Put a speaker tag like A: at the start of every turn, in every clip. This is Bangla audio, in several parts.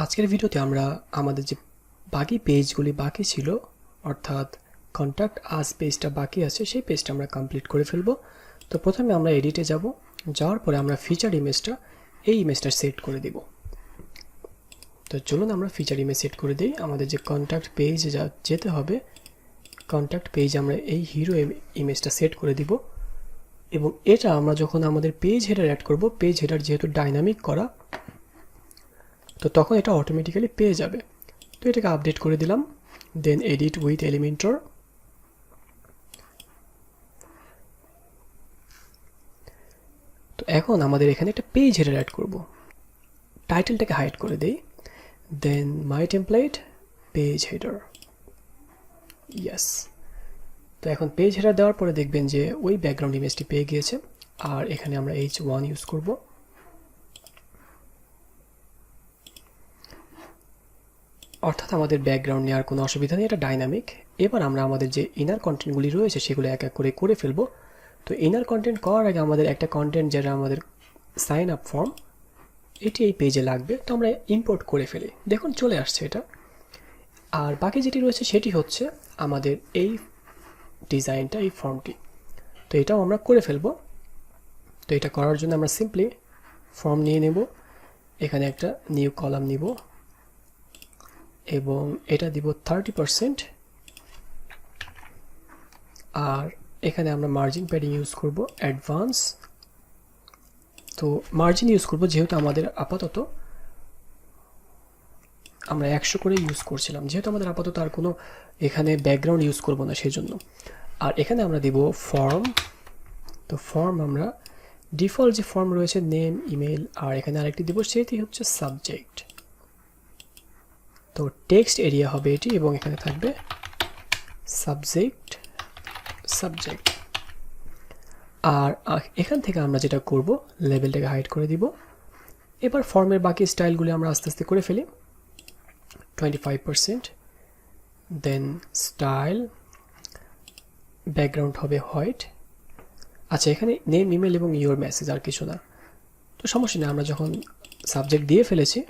A: আজকের ভিডিওতে আমরা আমাদের যে বাকি পেজগুলি বাকি ছিল অর্থাৎ কন্ট্যাক্ট আস পেজটা বাকি আছে সেই পেজটা আমরা কমপ্লিট করে ফেলব। তো প্রথমে আমরা এডিটে যাব, যাওয়ার পরে আমরা ফিচার ইমেজটা এই ইমেজটা সেট করে দিব। তো চলুন আমরা ফিচার ইমেজ সেট করে দিই। আমাদের যে কন্ট্যাক্ট পেজে যেতে হবে, কন্ট্যাক্ট পেজ আমরা এই হিরো ইমেজটা সেট করে দিব এবং এটা আমরা যখন আমাদের পেজ হেডার অ্যাড করব, পেজ হেডার যেহেতু ডাইনামিক করা, তো তখন এটা অটোমেটিক্যালি পেয়ে যাবে। তো এটাকে আপডেট করে দিলাম, দেন এডিট উইথ এলিমেন্টর। তো এখন আমাদের এখানে একটা পেজ হেডার অ্যাড করব। টাইটেলটাকে হাইড করে দেই, দেন মাই টেমপ্লেট পেজ হেডার, ইয়েস। তো এখন পেজ হেডার দেওয়ার পরে দেখবেন যে ওই ব্যাকগ্রাউন্ড ইমেজটি পেয়ে গিয়েছে। আর এখানে আমরা H1 ইউজ করব। অর্থাৎ আমাদের ব্যাকগ্রাউন্ড নেওয়ার কোনো অসুবিধা নেই, এটা ডাইনামিক। এবার আমরা আমাদের যে ইনার কন্টেন্টগুলি রয়েছে সেগুলো এক এক করে ফেলবো। তো ইনার কন্টেন্ট করার আগে আমাদের একটা কন্টেন্ট যেটা আমাদের সাইন আপ ফর্ম, এটি এই পেজে লাগবে। তো আমরা ইম্পোর্ট করে ফেলি, দেখুন চলে আসছে এটা। আর বাকি যেটি রয়েছে সেটি হচ্ছে আমাদের এই ডিজাইনটা, এই ফর্মটি। তো এটাও আমরা করে ফেলবো। তো এটা করার জন্য আমরা সিম্পলি ফর্ম নিয়ে নেব, এখানে একটা নিউ কলাম নিব এবং এটা দিব 30%। আর এখানে আমরা মার্জিন প্যাডিং ইউজ করব অ্যাডভান্স। তো মার্জিন ইউজ করব যেহেতু আমাদের আপাতত আমরা 100 করে ইউজ করছিলাম, যেহেতু আমাদের আপাতত আর কোনো এখানে ব্যাকগ্রাউন্ড ইউজ করব না সেই জন্য। আর এখানে আমরা দিব ফর্ম। তো ফর্ম আমরা ডিফল্ট যে ফর্ম রয়েছে নেম, ইমেল, আর এখানে আরেকটি দিব, সেটি হচ্ছে সাবজেক্ট। তো টেক্সট এরিয়া হবে এটি এবং এখানে থাকবে সাবজেক্ট। আর এখান থেকে আমরা যেটা করব, লেভেলটাকে হাইড করে দিব। এবার ফর্মের বাকি স্টাইলগুলি আমরা আস্তে আস্তে করে ফেলি। 25%, দেন স্টাইল, ব্যাকগ্রাউন্ড হবে হোয়াইট। আচ্ছা, এখানে নেম, ইমেল এবং ইওর মেসেজ, আর কিছু না। তো সমস্যা নেই, আমরা যখন সাবজেক্ট দিয়ে ফেলেছি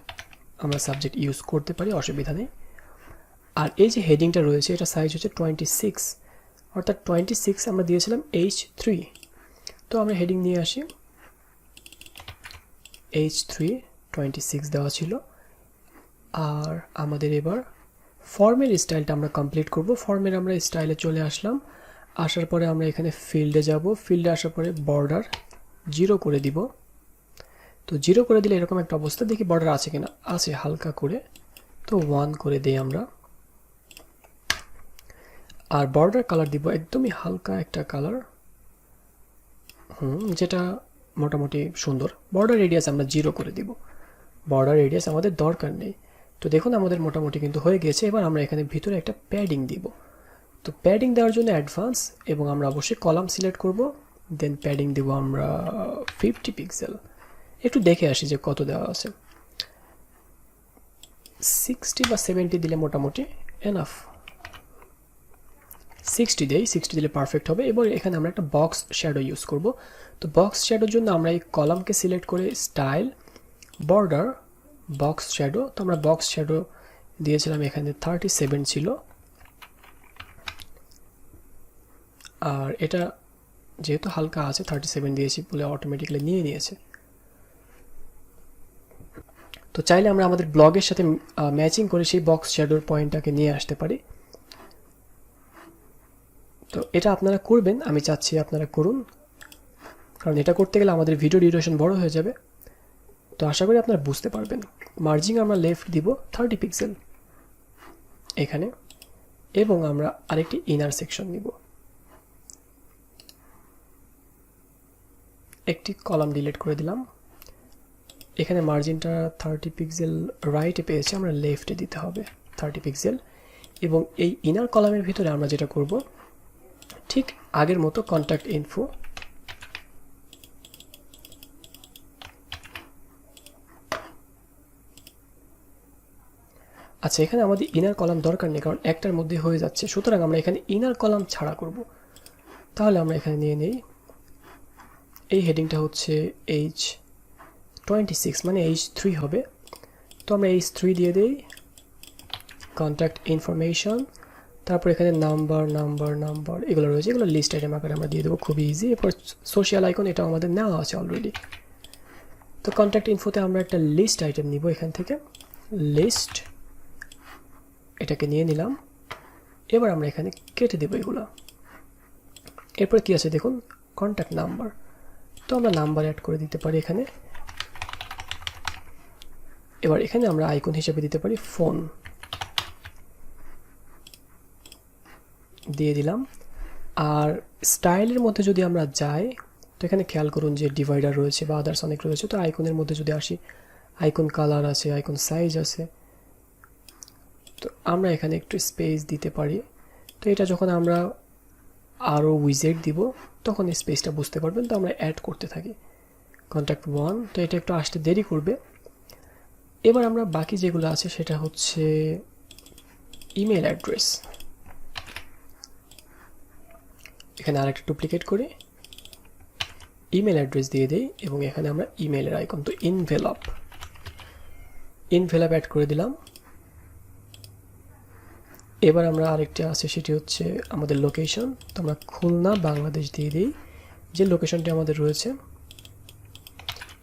A: আমরা সাবজেক্ট ইউজ করতে পারি, অসুবিধা নেই। আর এই যে হেডিংটা রয়েছে এটা সাইজ হচ্ছে 26, অর্থাৎ 26 আমরা দিয়েছিলাম H3। তো আমরা হেডিং নিয়ে আসি, H3 26 দেওয়া ছিল। আর আমাদের এবার ফর্মের স্টাইলটা আমরা কমপ্লিট করব। ফর্মের আমরা স্টাইলে চলে আসলাম, আসার পরে আমরা এখানে ফিল্ডে যাব, ফিল্ডে আসার পরে বর্ডার 0 করে দিব। তো 0 করে দিলে এরকম একটা অবস্থা, দেখি বর্ডার আছে কিনা, আছে হালকা করে। তো 1 করে দিই আমরা। আর বর্ডার কালার দিব একদমই হালকা একটা কালার, যেটা মোটামুটি সুন্দর। বর্ডার রেডিয়াস আমরা 0 করে দিব, বর্ডার রেডিয়াস আমাদের দরকার নেই। তো দেখুন আমাদের মোটামুটি কিন্তু হয়ে গেছে। এবার আমরা এখানে ভিতরে একটা প্যাডিং দিব। তো প্যাডিং দেওয়ার জন্য অ্যাডভান্স এবং আমরা অবশ্যই কলাম সিলেক্ট করব, দেন প্যাডিং দিব আমরা 50 পিক্সেল। একটু দেখে আসি যে কত দেওয়া আছে, 60 বা 70 দিলে মোটামুটি এনাফ। 60 দেই, 60 দিলে পারফেক্ট হবে। এবার এখানে আমরা একটা বক্স শ্যাডো ইউজ করব। তো বক্স শ্যাডোর জন্য আমরা এই কলামকে সিলেক্ট করে স্টাইল, বর্ডার, বক্স শ্যাডো। তো আমরা বক্স শ্যাডো দিয়েছিলাম, এখানে 37 ছিল। আর এটা যেহেতু হালকা আছে 37 দিয়েছি বলে অটোমেটিক্যালি নিয়ে নিয়েছে। তো চাইলে আমরা আমাদের ব্লগের সাথে ম্যাচিং করে সেই বক্স শ্যাডোর পয়েন্টটাকে নিয়ে আসতে পারি। তো এটা আপনারা করবেন, আমি চাচ্ছি আপনারা করুন, কারণ এটা করতে গেলে আমাদের ভিডিও ডিউরেশন বড় হয়ে যাবে। তো আশা করি আপনারা বুঝতে পারবেন। মার্জিং আমরা লেফট দিব 30 পিক্সেল এখানে, এবং আমরা আরেকটি ইনার সেকশন নিব। একটি কলাম ডিলিট করে দিলাম। এখানে মার্জিনটা 30 পিক্সেল রাইটে পেয়েছে, আমরা লেফটে দিতে হবে 30 পিক্সেল। এবং এই ইনার কলামের ভিতরে আমরা যেটা করব, ঠিক আগের মতো কন্ট্যাক্ট ইনফো, আচ্ছা এখানে আমাদের ইনার কলাম দরকার নেই কারণ একটার মধ্যে হয়ে যাচ্ছে, সুতরাং আমরা এখানে ইনার কলাম ছাড়া করব। তাহলে আমরা এখানে নিয়ে নেই, এই হেডিংটা হচ্ছে H26 মানে H3 হবে। তো আমরা h3 দিয়ে দেই, কন্ট্যাক্ট ইনফরমেশন, তারপর এখানে নাম্বার এগুলো রয়েছে, এগুলো লিস্ট আইটেম আকারে আমরা দিয়ে দেবো, খুবই ইজি। এরপর সোশ্যাল আইকন, এটা আমাদের নেওয়া আছে অলরেডি। তো কন্ট্যাক্ট ইনফোতে আমরা একটা লিস্ট আইটেম নিব এখান থেকে, লিস্ট, এটাকে নিয়ে নিলাম। এবার আমরা এখানে কেটে দেবো এগুলো। এরপর কি আছে দেখুন, কন্ট্যাক্ট নাম্বার, তো আমরা নাম্বার অ্যাড করে দিতে পারি এখানে। এবার এখানে আমরা আইকন হিসেবে দিতে পারি ফোন, দিয়ে দিলাম। আর স্টাইলের মধ্যে যদি আমরা যাই, তো এখানে খেয়াল করুন যে ডিভাইডার রয়েছে বা আদার্স অনেক রয়েছে। তো আইকনের মধ্যে যদি আসি, আইকন কালার আছে, আইকন সাইজ আছে, তো আমরা এখানে একটু স্পেস দিতে পারি। তো এটা যখন আমরা আরও উইজেট দিব তখন স্পেসটা বুঝতে পারবেন। তো আমরা অ্যাড করতে থাকি কন্ট্যাক্ট 1, তো এটা একটু আসতে দেরি করবে। এবার আমরা বাকি যেগুলো আছে সেটা হচ্ছে ইমেল অ্যাড্রেস, এখানে আরেকটা ডুপ্লিকেট করে ইমেল অ্যাড্রেস দিয়ে দেই এবং এখানে আমরা ইমেলের আইকন, তো ইনভেলপ অ্যাড করে দিলাম। এবার আমরা আরেকটা আছে, সেটি হচ্ছে আমাদের লোকেশন, তো আমরা খুলনা বাংলাদেশ দিয়ে দিই, যে লোকেশনটি আমাদের রয়েছে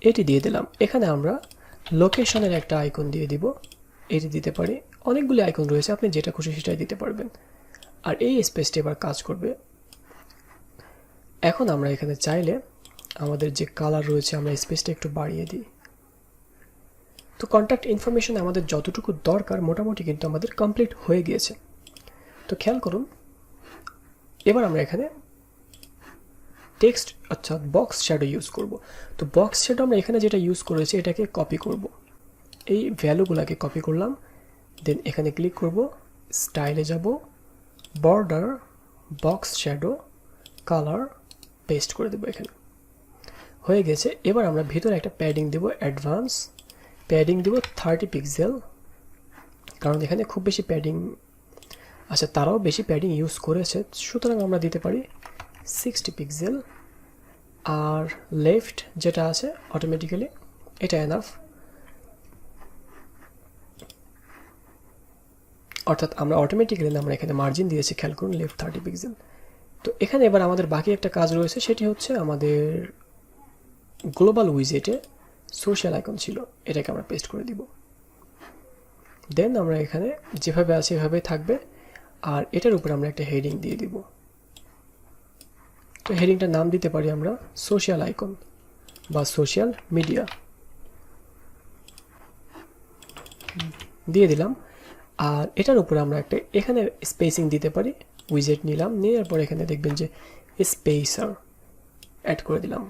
A: এটি দিয়ে দিলাম। এখানে আমরা লোকেশনের একটা আইকন দিয়ে দিব, এটি দিতে পারি। অনেকগুলি আইকন রয়েছে, আপনি যেটা খুশি সেটাই দিতে পারবেন। আর এই স্পেসটি এবার কাজ করবে। এখন আমরা এখানে চাইলে আমাদের যে কালার রয়েছে আমরা স্পেসটা একটু বাড়িয়ে দিই। তো কন্ট্যাক্ট ইনফরমেশন আমাদের যতটুকু দরকার মোটামুটি কিন্তু আমাদের কমপ্লিট হয়ে গিয়েছে। তো খেয়াল করুন, এবার আমরা এখানে টেক্সট অর্থাৎ বক্স শ্যাডো ইউজ করব। তো বক্স শ্যাডো আমরা এখানে যেটা ইউজ করেছি এটাকে কপি করব, এই ভ্যালুগুলোকে কপি করলাম, দেন এখানে ক্লিক করব, স্টাইলে যাব, border, box shadow, colour, paste করে দেবো, এখানে হয়ে গেছে। এবার আমরা ভিতরে একটা প্যাডিং দেব, অ্যাডভান্স প্যাডিং দেব 30 পিক্সেল, কারণ এখানে খুব বেশি প্যাডিং আচ্ছা তারাও বেশি প্যাডিং ইউজ করেছে, সুতরাং আমরা দিতে পারি 60 পিক্সেল। আর লেফট যেটা আছে অটোমেটিক্যালি এটা এনাফ, অর্থাৎ আমরা অটোমেটিক্যালি আমরা এখানে মার্জিন দিয়েছি, খেয়াল করুন লেফট 30 পিক্সেল। তো এখানে এবার আমাদের বাকি একটা কাজ রয়েছে, সেটি হচ্ছে আমাদের গ্লোবাল উইজেটে সোশ্যাল আইকন ছিল, এটাকে আমরা পেস্ট করে দিব। দেন আমরা এখানে যেভাবে আছে এভাবে থাকবে, আর এটার উপর আমরা একটা হেডিং দিয়ে দিব। তো হেডিংটার নাম দিতে পারি আমরা সোশ্যাল আইকন বা সোশ্যাল মিডিয়া, দিয়ে দিলাম। আর এটার উপরে আমরা একটা এখানে স্পেসিং দিতে পারি, উইজেট নিলাম, নেওয়ার পর এখানে দেখবেন যে স্পেসার অ্যাড করে দিলাম।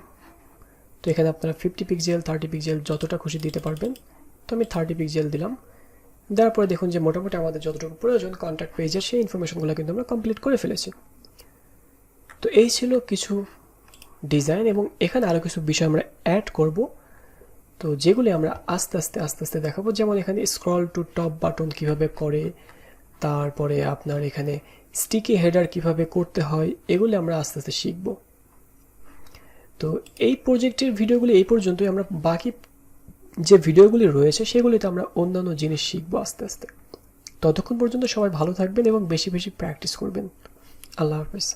A: তো এখানে আপনারা 50 পিক্সেল 30 পিক্সেল যতটা খুশি দিতে পারবেন। তো আমি 30 পিক্সেল দিলাম, দেওয়ার পরে দেখুন যে মোটামুটি আমাদের যতটুকু প্রয়োজন কন্ট্যাক্ট পেজের সেই ইনফরমেশনগুলো কিন্তু আমরা কমপ্লিট করে ফেলেছি। তো এই ছিল কিছু ডিজাইন, এবং এখানে আরও কিছু বিষয় আমরা অ্যাড করব, তো যেগুলি আমরা আস্তে আস্তে দেখাবো। যেমন এখানে স্ক্রল টু টপ বাটন কিভাবে করে, তারপরে আপনার এখানে স্টিকি হেডার কিভাবে করতে হয়, এগুলি আমরা আস্তে আস্তে শিখব। তো এই প্রজেক্টের ভিডিওগুলি এই পর্যন্তই। আমরা বাকি যে ভিডিওগুলি রয়েছে সেগুলিতে আমরা অন্যান্য জিনিস শিখবো আস্তে আস্তে। ততক্ষণ পর্যন্ত সবাই ভালো থাকবেন এবং বেশি বেশি প্র্যাকটিস করবেন। আল্লাহ হাফেজ।